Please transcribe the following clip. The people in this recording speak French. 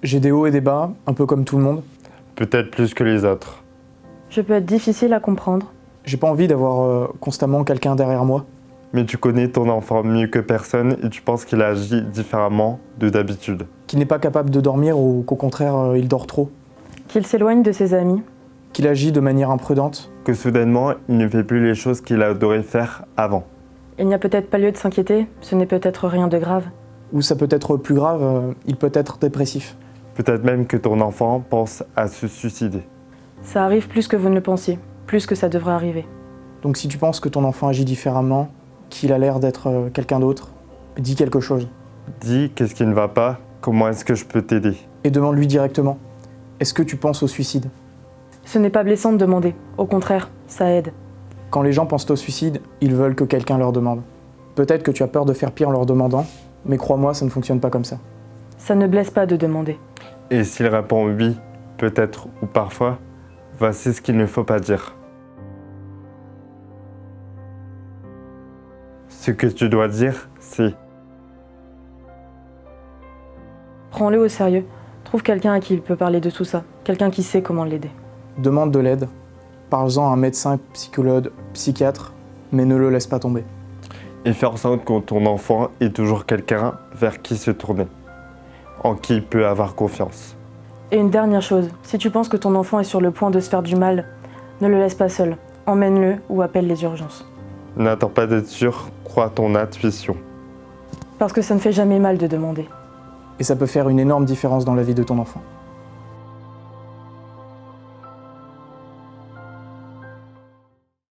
J'ai des hauts et des bas, un peu comme tout le monde. Peut-être plus que les autres. Je peux être difficile à comprendre. J'ai pas envie d'avoir constamment quelqu'un derrière moi. Mais tu connais ton enfant mieux que personne et tu penses qu'il agit différemment de d'habitude. Qu'il n'est pas capable de dormir ou qu'au contraire, il dort trop. Qu'il s'éloigne de ses amis. Qu'il agit de manière imprudente. Que soudainement, il ne fait plus les choses qu'il adorait faire avant. Il n'y a peut-être pas lieu de s'inquiéter, ce n'est peut-être rien de grave. Ou ça peut être plus grave, il peut être dépressif. Peut-être même que ton enfant pense à se suicider. Ça arrive plus que vous ne le pensiez, plus que ça devrait arriver. Donc si tu penses que ton enfant agit différemment, qu'il a l'air d'être quelqu'un d'autre, dis quelque chose. Dis qu'est-ce qui ne va pas, comment est-ce que je peux t'aider? Et demande-lui directement. Est-ce que tu penses au suicide? Ce n'est pas blessant de demander, au contraire, ça aide. Quand les gens pensent au suicide, ils veulent que quelqu'un leur demande. Peut-être que tu as peur de faire pire en leur demandant, mais crois-moi, ça ne fonctionne pas comme ça. Ça ne blesse pas de demander. Et s'il répond oui, peut-être ou parfois, voici ce qu'il ne faut pas dire. Ce que tu dois dire, c'est Prends-le au sérieux. Trouve quelqu'un à qui il peut parler de tout ça, quelqu'un qui sait comment l'aider. Demande de l'aide. Parle-en à un médecin, psychologue, psychiatre, mais ne le laisse pas tomber. et faire en sorte que ton enfant ait toujours quelqu'un vers qui se tourner, en qui il peut avoir confiance. Et une dernière chose, si tu penses que ton enfant est sur le point de se faire du mal, ne le laisse pas seul. Emmène-le ou appelle les urgences. N'attends pas d'être sûr, crois ton intuition. Parce que ça ne fait jamais mal de demander. Et ça peut faire une énorme différence dans la vie de ton enfant.